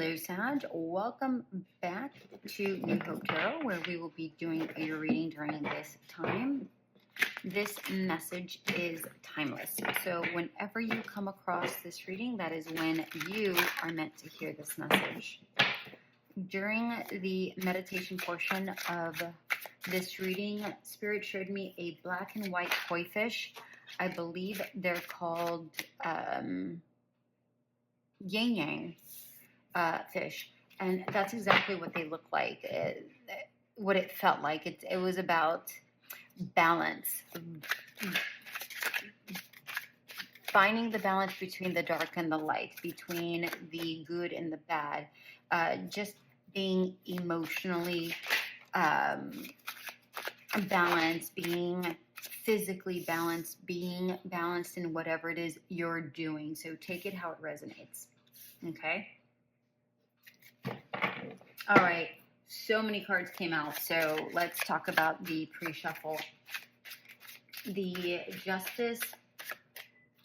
Hello, Sag. Welcome back to New Hope Tarot, where we will be doing your reading during this time. This message is timeless. So whenever you come across this reading, that is when you are meant to hear this message. During the meditation portion of this reading, Spirit showed me a black and white koi fish. I believe they're called yang fish, and that's exactly what they look like. What it felt like. It was about balance, finding the balance between the dark and the light, between the good and the bad, just being emotionally balanced, being physically balanced, being balanced in whatever it is you're doing. So take it how it resonates. Okay? All right. So many cards came out. So let's talk about the pre-shuffle. The Justice,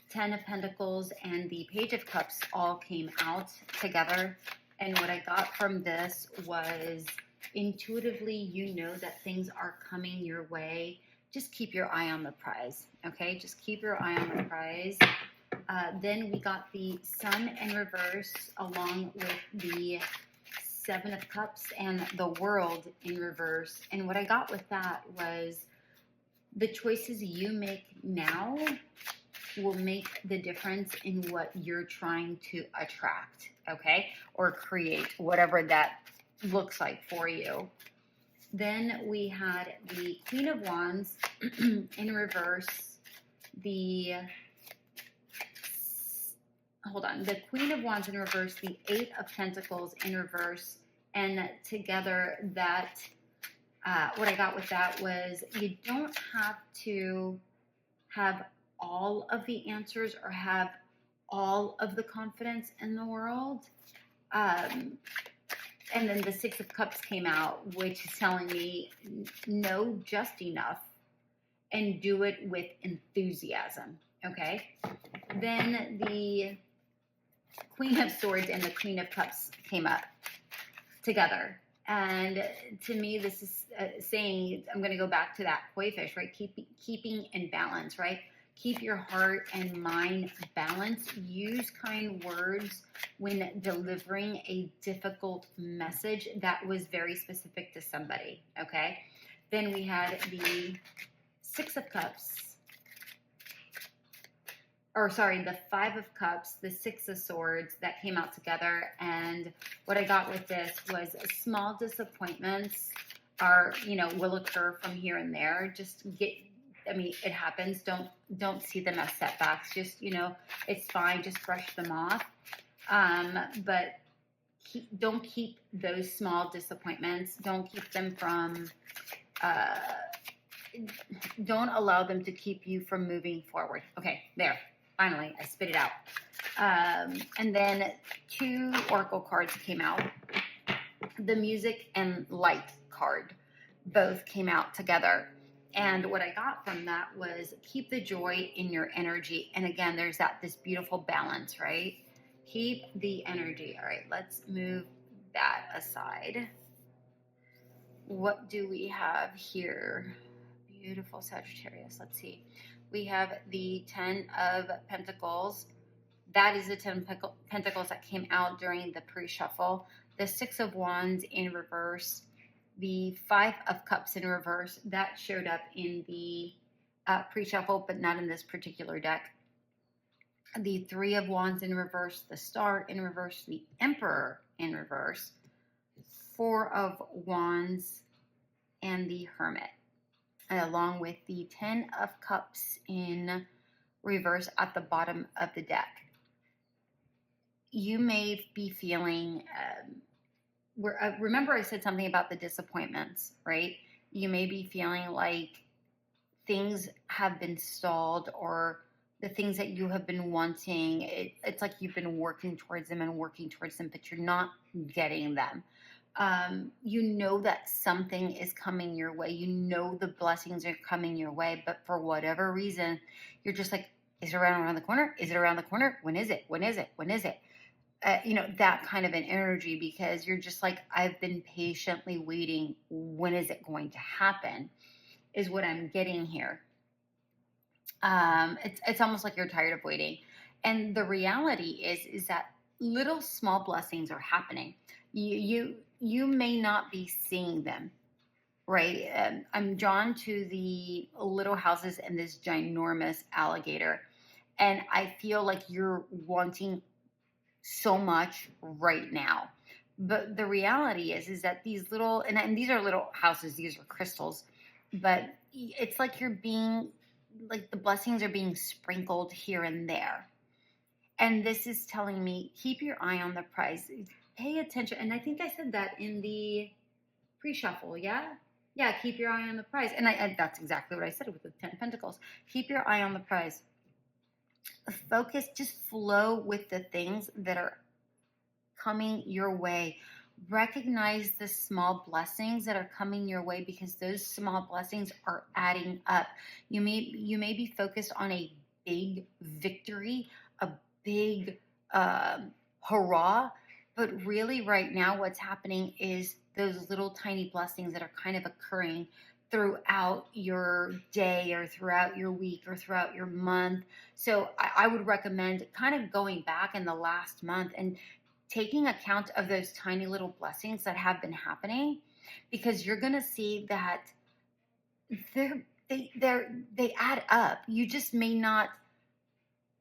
10 of Pentacles, and the Page of Cups all came out together. And what I got from this was intuitively, you know that things are coming your way. Just keep your eye on the prize, okay? Just keep your eye on the prize. Then we got the Sun in reverse along with the 7 of Cups and the World in reverse. And what I got with that was the choices you make now will make the difference in what you're trying to attract, okay? Or create, whatever that looks like for you. Then we had the Queen of Wands in reverse, the Queen of Wands in reverse, the 8 of Pentacles in reverse, and together that, what I got with that was you don't have to have all of the answers or have all of the confidence in the world. And then the 6 of Cups came out, which is telling me know just enough and do it with enthusiasm, okay? Then the Queen of Swords and the Queen of Cups came up together. And to me, this is saying, I'm going to go back to that koi fish, right? Keeping in balance, right? Keep your heart and mind balanced. Use kind words when delivering a difficult message that was very specific to somebody, okay? Then we had the 6 of Cups, the 5 of Cups, the 6 of Swords that came out together. And what I got with this was small disappointments will occur from here and there. It happens. Don't see them as setbacks. Just, it's fine. Just brush them off. But don't keep those small disappointments. Don't keep them from, don't allow them to keep you from moving forward. Okay, there. Finally, I spit it out. And then 2 oracle cards came out. The Music and Light card both came out together. And what I got from that was keep the joy in your energy. And again, there's this beautiful balance, right? Keep the energy. All right, let's move that aside. What do we have here? Beautiful Sagittarius. Let's see. We have the 10 of Pentacles. That is the 10 of Pentacles that came out during the pre-shuffle. The 6 of Wands in reverse. The 5 of Cups in reverse. That showed up in the pre-shuffle, but not in this particular deck. The 3 of Wands in reverse. The Star in reverse. The Emperor in reverse. 4 of Wands and the Hermit, along with the 10 of Cups in reverse at the bottom of the deck. You may be feeling, remember I said something about the disappointments, right? You may be feeling like things have been stalled, or the things that you have been wanting, it's like you've been working towards them, but you're not getting them. You know that something is coming your way. You know the blessings are coming your way, but for whatever reason, you're just like, is it around the corner? Is it around the corner? When is it? When is it? When is it? that kind of an energy, because you're just like, I've been patiently waiting. When is it going to happen? Is what I'm getting here. It's almost like you're tired of waiting. And the reality is that little small blessings are happening. You may not be seeing them, right? I'm drawn to the little houses and this ginormous alligator, and I feel like you're wanting so much right now. But the reality is that these little, and these are little houses, these are crystals, but it's like you're being, like the blessings are being sprinkled here and there. And this is telling me, keep your eye on the prize, pay attention. And I think I said that in the pre-shuffle, yeah? Yeah, keep your eye on the prize. And that's exactly what I said with the 10 of Pentacles. Keep your eye on the prize. Focus, just flow with the things that are coming your way. Recognize the small blessings that are coming your way, because those small blessings are adding up. You may be focused on a big victory, a big hurrah, but really right now what's happening is those little tiny blessings that are kind of occurring throughout your day or throughout your week or throughout your month. So I would recommend kind of going back in the last month and taking account of those tiny little blessings that have been happening, because you're going to see that they add up. You just may not,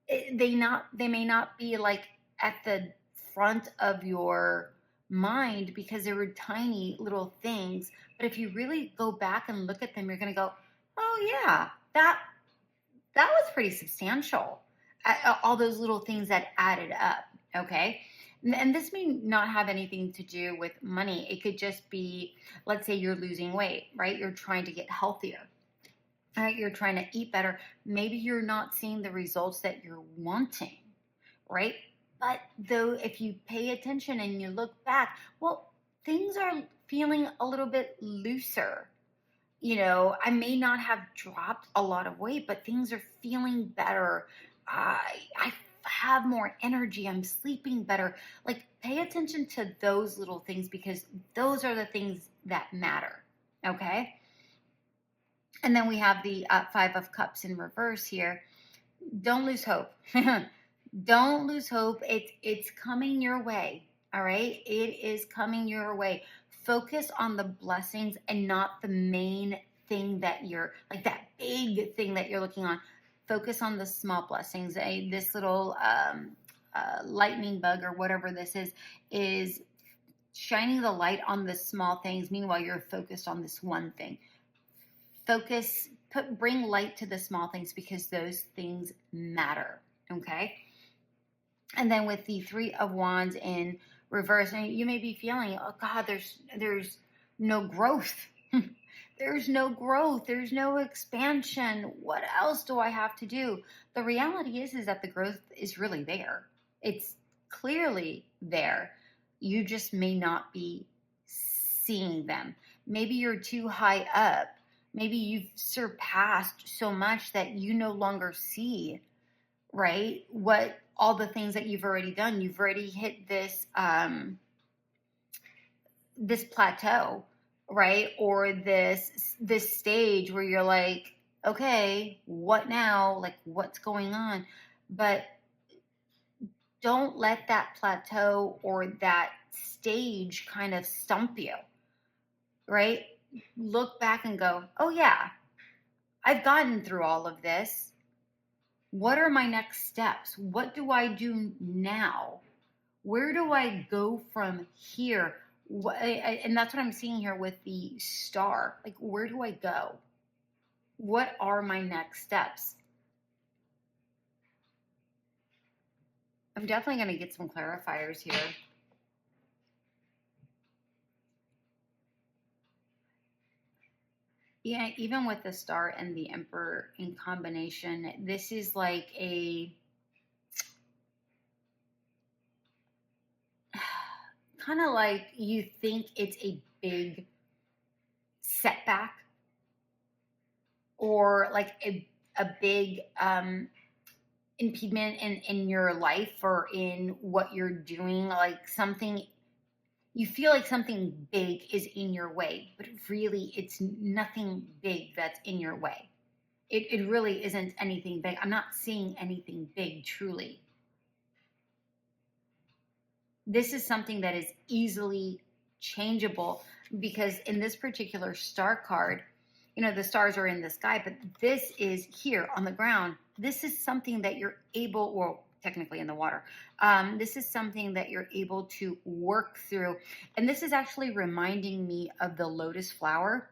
they may not be like at the front of your mind because they were tiny little things. But if you really go back and look at them, you're going to go, oh yeah, that was pretty substantial. All those little things that added up. Okay. And this may not have anything to do with money. It could just be, let's say you're losing weight, right? You're trying to get healthier. Right? You're trying to eat better. Maybe you're not seeing the results that you're wanting, right? But though, if you pay attention and you look back, well, things are feeling a little bit looser. I may not have dropped a lot of weight, but things are feeling better. I have more energy. I'm sleeping better. Like, pay attention to those little things, because those are the things that matter. Okay. And then we have the 5 of Cups in reverse here. Don't lose hope. Don't lose hope. It's coming your way. All right. It is coming your way. Focus on the blessings and not the main thing that you're, like that big thing that you're looking on. Focus on the small blessings. This little lightning bug or whatever this is shining the light on the small things. Meanwhile, you're focused on this one thing. Bring light to the small things, because those things matter. Okay. And then with the 3 of Wands in reverse, you may be feeling, oh God, there's no growth. There's no growth. There's no expansion. What else do I have to do? The reality is that the growth is really there. It's clearly there. You just may not be seeing them. Maybe you're too high up. Maybe you've surpassed so much that you no longer see, right? What all the things that you've already done. You've already hit this this plateau, right? Or this stage where you're like, okay, what now? Like, what's going on? But don't let that plateau or that stage kind of stump you, right? Look back and go, oh yeah, I've gotten through all of this. What are my next steps? What do I do now? Where do I go from here? And that's what I'm seeing here with the star. Like, where do I go? What are my next steps? I'm definitely going to get some clarifiers here. Yeah, even with the star and the Emperor in combination, this is like a kind of like you think it's a big setback or like a big impediment in your life or in what you're doing, like something, you feel like something big is in your way, but really it's nothing big that's in your way. It really isn't anything big. I'm not seeing anything big, truly. This is something that is easily changeable, because in this particular star card, the stars are in the sky, but this is here on the ground. This is something that you're able, well, technically in the water. This is something that you're able to work through. And this is actually reminding me of the lotus flower.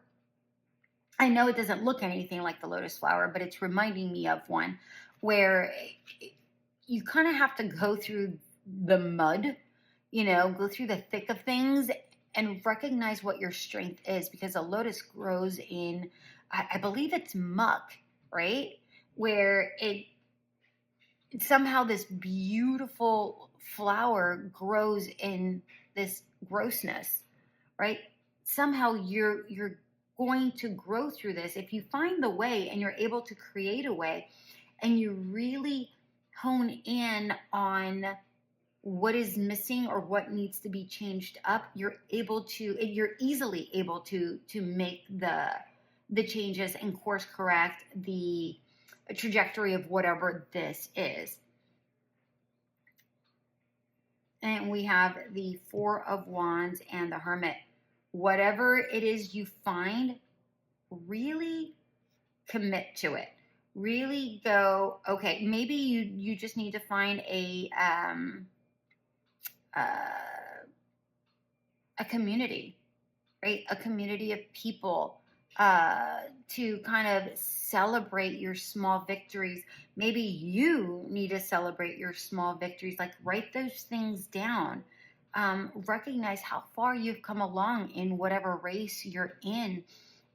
I know it doesn't look anything like the lotus flower, but it's reminding me of one where you kind of have to go through the mud, go through the thick of things and recognize what your strength is, because a lotus grows in, I believe it's muck, right? Where somehow this beautiful flower grows in this grossness, right? Somehow you're going to grow through this if you find the way and you're able to create a way and you really hone in on what is missing or what needs to be changed up. You're easily able to make the changes and course correct the trajectory of whatever this is. And we have the Four of Wands and the Hermit. Whatever it is you find, really commit to it. Really go, okay, maybe you just need to find a community, right? A community of people to kind of celebrate your small victories. Maybe you need to celebrate your small victories, like write those things down. Recognize how far you've come along in whatever race you're in.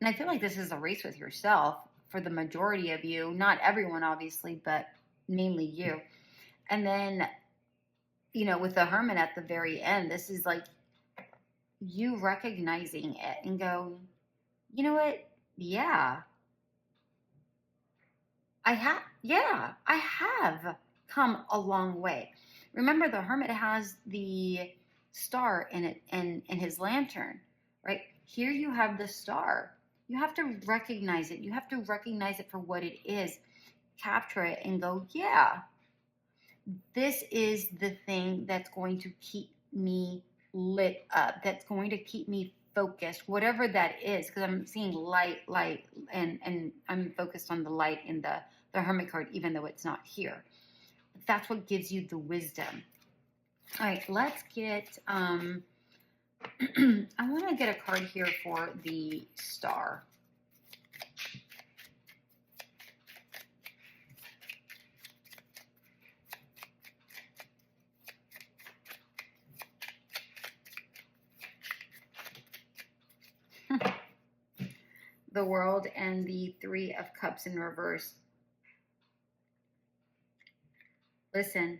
And I feel like this is a race with yourself for the majority of you. Not everyone, obviously, but mainly you. And then, with the Hermit at the very end, this is like you recognizing it and go, you know what? Yeah. I have come a long way. Remember, the Hermit has the star in it and his lantern, right? Here you have the star. You have to recognize it. You have to recognize it for what it is. Capture it and go, yeah, this is the thing that's going to keep me lit up, that's going to keep me focused, whatever that is, because I'm seeing light, and I'm focused on the light in the Hermit card, even though it's not here. But that's what gives you the wisdom. All right, let's get, I want to get a card here for the star. The World and the Three of Cups in reverse. Listen,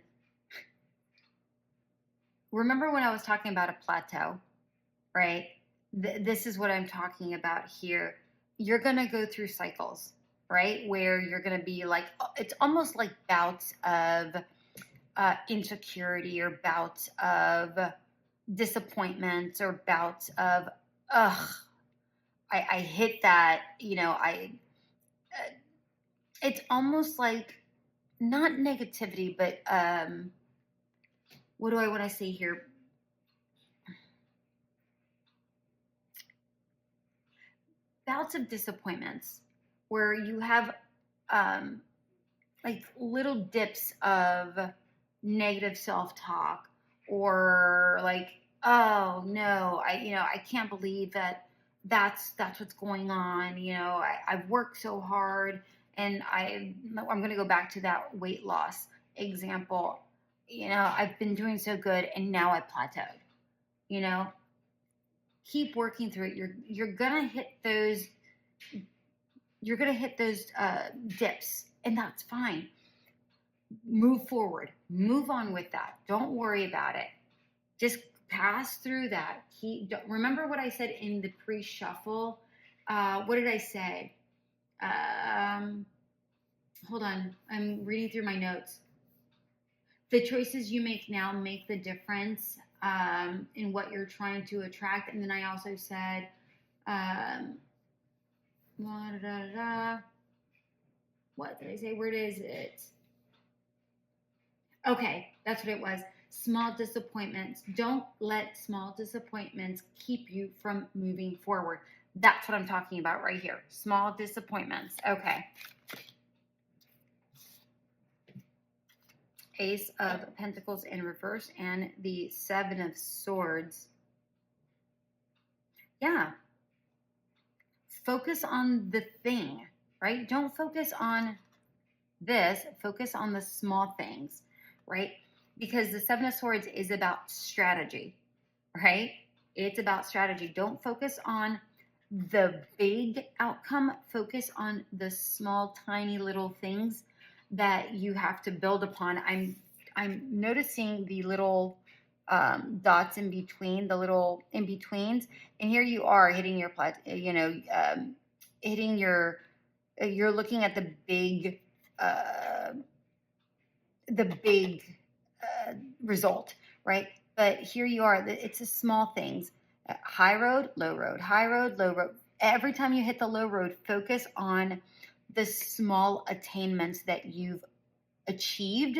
remember when I was talking about a plateau, right? This is what I'm talking about here. You're going to go through cycles, right? Where you're going to be like, it's almost like bouts of insecurity, or bouts of disappointments, or bouts of, I hit that, it's almost like, not negativity, but what do I want to say here? Bouts of disappointments where you have like little dips of negative self-talk, or like, oh no, I can't believe that's what's going on. I've worked so hard, and I'm going to go back to that weight loss example. I've been doing so good, and now I plateaued. Keep working through it. You're gonna hit those. You're gonna hit those dips, and that's fine. Move forward. Move on with that. Don't worry about it. Just pass through that. Remember what I said in the pre-shuffle. What did I say? hold on. I'm reading through my notes. The choices you make now make the difference in what you're trying to attract. And then I also said, da, da, da, what did I say? Where is it? Okay, that's what it was. Small disappointments. Don't let small disappointments keep you from moving forward. That's what I'm talking about right here. Small disappointments. Okay. Ace of Pentacles in reverse and the Seven of Swords. Yeah. Focus on the thing, right? Don't focus on this. Focus on the small things, right? Because the Seven of Swords is about strategy, right? It's about strategy. Don't focus on the big outcome. Focus on the small, tiny little things that you have to build upon. I'm noticing the little dots in between, the little in betweens, and here you are hitting your hitting your. You're looking at the big result, right? But here you are. It's the small things. High road, low road, high road, low road. Every time you hit the low road, focus on the small attainments that you've achieved,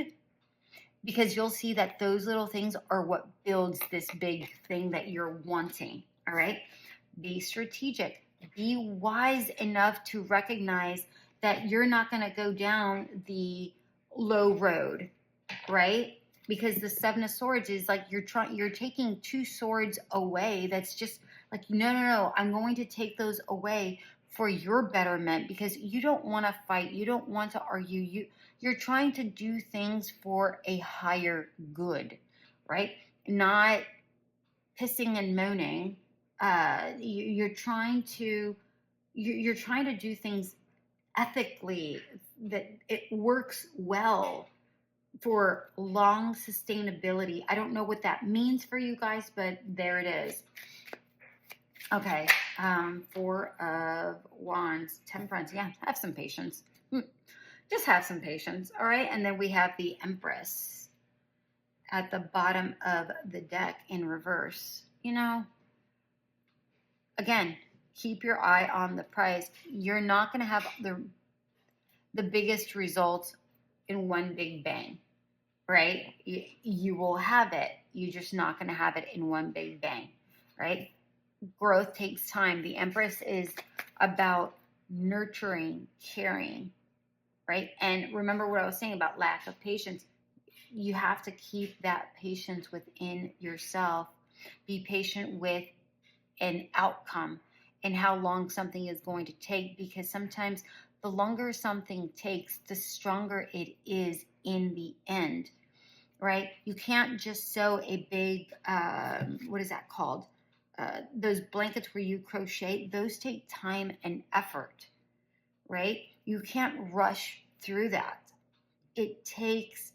because you'll see that those little things are what builds this big thing that you're wanting. All right. Be strategic. Be wise enough to recognize that you're not going to go down the low road, right? Because the Seven of Swords is like you're taking two swords away. That's just like, no. I'm going to take those away for your betterment, because you don't want to fight. You don't want to argue. You're trying to do things for a higher good, right? Not pissing and moaning. You're trying to do things ethically, that it works well for long sustainability. I don't know what that means for you guys, but there it is. Okay, Four of Wands, Temperance. Yeah, have some patience. Just have some patience, all right? And then we have the Empress at the bottom of the deck in reverse. Again, keep your eye on the prize. You're not going to have the biggest results in one big bang, right? You will have it. You're just not going to have it in one big bang, right? Growth takes time. The Empress is about nurturing, caring, right? And remember what I was saying about lack of patience. You have to keep that patience within yourself. Be patient with an outcome and how long something is going to take, because sometimes the longer something takes, the stronger it is in the end, right? You can't just sew a big, what is that called? Those blankets where you crochet, those take time and effort, right? You can't rush through that. It takes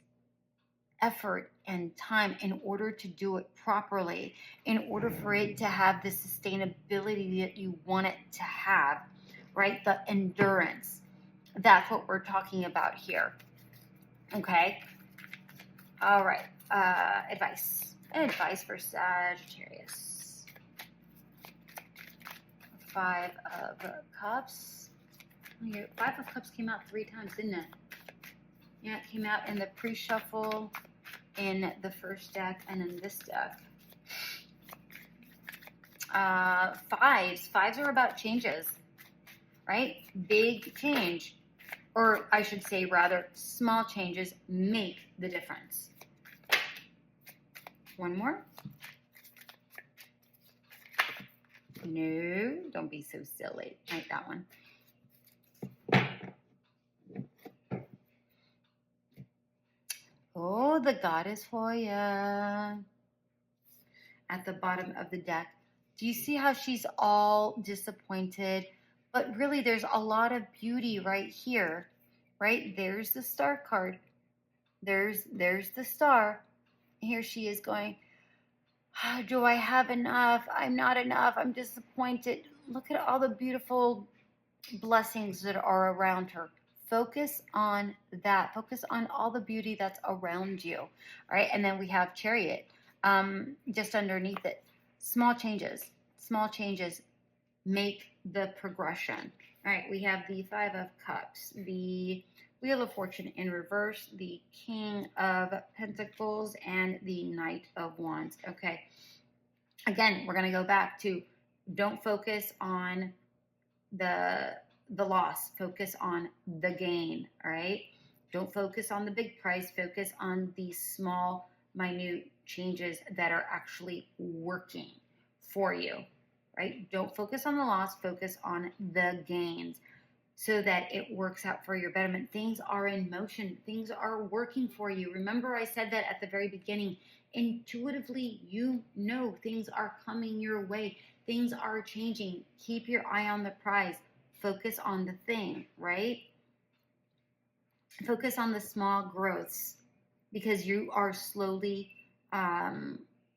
effort and time in order to do it properly, in order for it to have the sustainability that you want it to have, right? The endurance. That's what we're talking about here. Okay. All right. Advice for Sagittarius. Five of Cups. Five of Cups came out 3 times, didn't it? Yeah, it came out in the pre-shuffle, in the first deck, and in this deck. Fives are about changes, right? Big change, or I should say rather, small changes make the difference. One more. No, don't be so silly. Like that one. Oh, the Goddess for ya. At the bottom of the deck. Do you see how she's all disappointed? But really, there's a lot of beauty right here, right? There's the Star card. There's the Star. Here she is going, oh, do I have enough? I'm not enough. I'm disappointed. Look at all the beautiful blessings that are around her. Focus on that. Focus on all the beauty that's around you. All right. And then we have Chariot just underneath it. Small changes. Small changes make the progression. All right. We have the Five of Cups, the Wheel of Fortune in reverse, the King of Pentacles, and the Knight of Wands. Okay. Again, we're going to go back to don't focus on the loss. Focus on the gain, all right? Don't focus on the big price. Focus on these small, minute changes that are actually working for you, right? Don't focus on the loss. Focus on the gains so that it works out for your betterment. Things are in motion. Things are working for you. Remember I said that at the very beginning. Intuitively, you know things are coming your way. Things are changing. Keep your eye on the prize. Focus on the thing, right? Focus on the small growths because you are slowly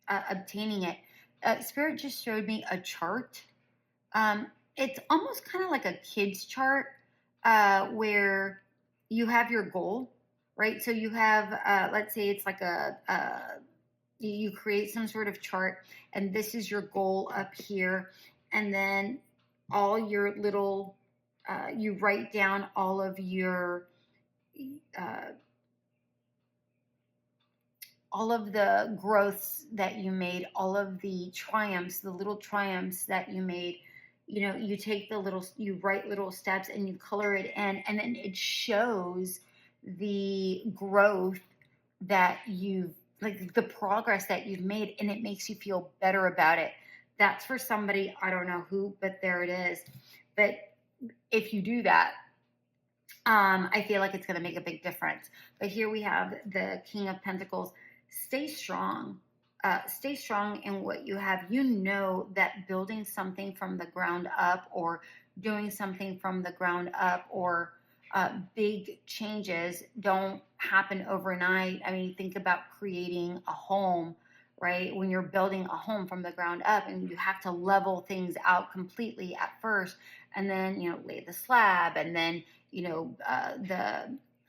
obtaining it. Spirit just showed me a chart. It's almost kind of like a kid's chart where you have your goal, right? So you have, let's say it's like you create some sort of chart, and this is your goal up here, and then all your little, you write down all of your, all of the growths that you made, all of the triumphs, the little triumphs that you made. You know, you take you write little steps and you color it in, and then it shows the growth that like the progress that you've made, and it makes you feel better about it. That's for somebody, I don't know who, but there it is. But if you do that, I feel like it's going to make a big difference. But here we have the King of Pentacles. Stay strong. Stay strong in what you have. You know that building something from the ground up, or doing something from the ground up, or big changes don't happen overnight. I mean, think about creating a home, right? When you're building a home from the ground up, and you have to level things out completely at first, and then, you know, lay the slab, and then, you know,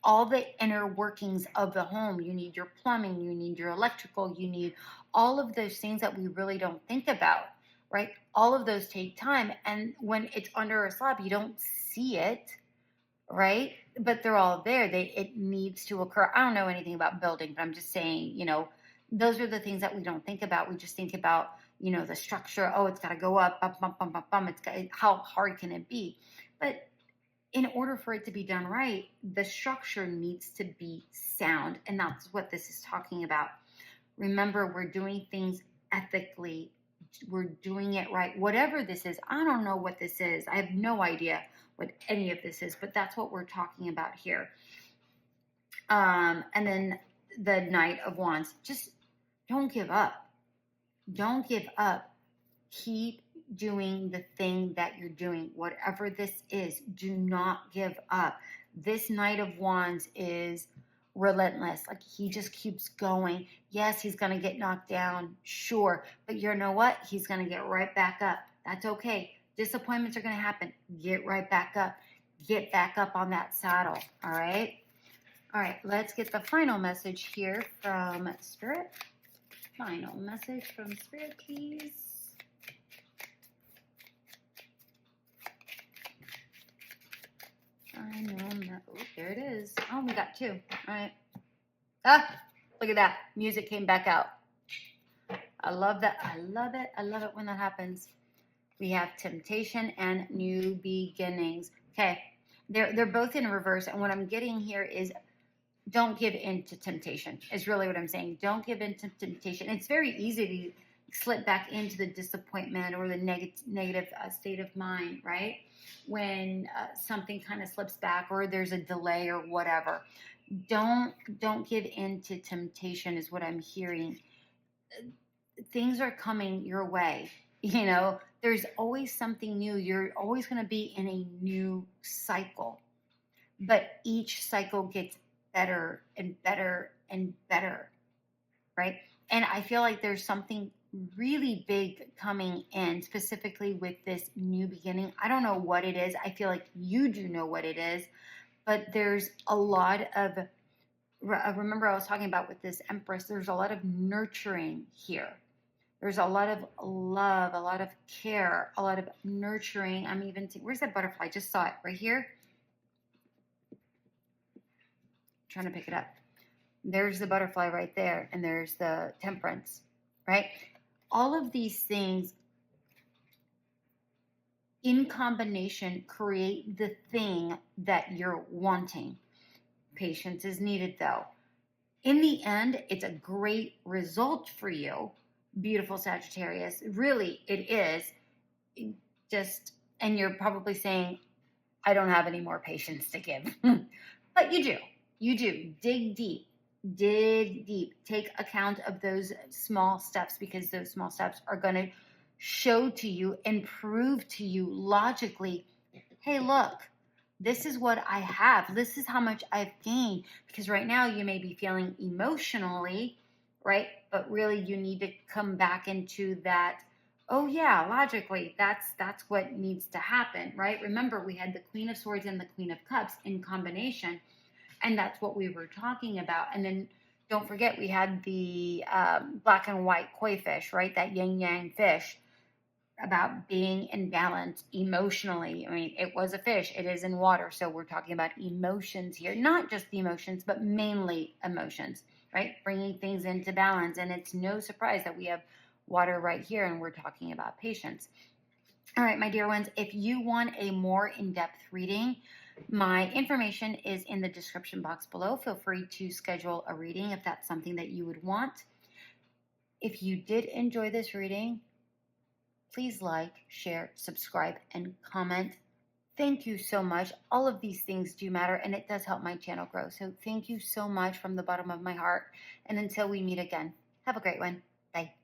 all the inner workings of the home. You need your plumbing, you need your electrical, you need all of those things that we really don't think about, right? All of those take time. And when it's under a slab, you don't see it, right? But they're all there. It needs to occur. I don't know anything about building, but I'm just saying, you know, those are the things that we don't think about. We just think about, you know, the structure. Oh, it's got to go up, bump, bump, bump, bump, bump. How hard can it be? But in order for it to be done right, the structure needs to be sound. And that's what this is talking about. Remember, we're doing things ethically. We're doing it right. Whatever this is, I don't know what this is. I have no idea what any of this is, but that's what we're talking about here. And then the Knight of Wands. Just don't give up. Don't give up. Keep doing the thing that you're doing. Whatever this is, do not give up. This Knight of Wands is relentless. Like, he just keeps going. Yes, he's going to get knocked down. Sure. But you know what? He's going to get right back up. That's okay. Disappointments are going to happen. Get right back up. Get back up on that saddle. All right. All right. Let's get the final message here from Spirit. Final message from Spirit, please. I know. Oh, there it is. Oh, we got two. All right. Ah, look at that. Music came back out. I love that. I love it. I love it when that happens. We have temptation and new beginnings. Okay. They're both in reverse. And what I'm getting here is don't give in to temptation is really what I'm saying. Don't give in to temptation. It's very easy to slip back into the disappointment or the negative state of mind, right? When something kind of slips back or there's a delay or whatever. Don't give in to temptation is what I'm hearing. Things are coming your way. You know, there's always something new. You're always going to be in a new cycle. But each cycle gets better and better and better, right? And I feel like there's something really big coming in, specifically with this new beginning. I don't know what it is. I feel like you do know what it is, but there's a lot of, remember I was talking about with this Empress, there's a lot of nurturing here. There's a lot of love, a lot of care, a lot of nurturing. I'm even seeing, where's that butterfly? I just saw it right here. I'm trying to pick it up. There's the butterfly right there, and there's the Temperance, right? All of these things in combination create the thing that you're wanting. Patience is needed, though. In the end, it's a great result for you, beautiful Sagittarius. Really, it is. And you're probably saying, I don't have any more patience to give. But you do. You do. Dig deep. Dig deep. Take account of those small steps, because those small steps are going to show to you and prove to you logically, hey, look, this is what I have. This is how much I've gained. Because right now you may be feeling emotionally, right? But really you need to come back into that, oh yeah, logically, that's what needs to happen, right? Remember, we had the Queen of Swords and the Queen of Cups in combination, and that's what we were talking about. And then don't forget, we had the black and white koi fish, right? That yin-yang fish, about being in balance emotionally. I mean, it was a fish. It is in water. So we're talking about emotions here. Not just the emotions, but mainly emotions, right? Bringing things into balance. And it's no surprise that we have water right here, and we're talking about patience. All right, my dear ones, if you want a more in-depth reading, my information is in the description box below. Feel free to schedule a reading if that's something that you would want. If you did enjoy this reading, please like, share, subscribe, and comment. Thank you so much. All of these things do matter, and it does help my channel grow. So thank you so much from the bottom of my heart. And until we meet again, have a great one. Bye.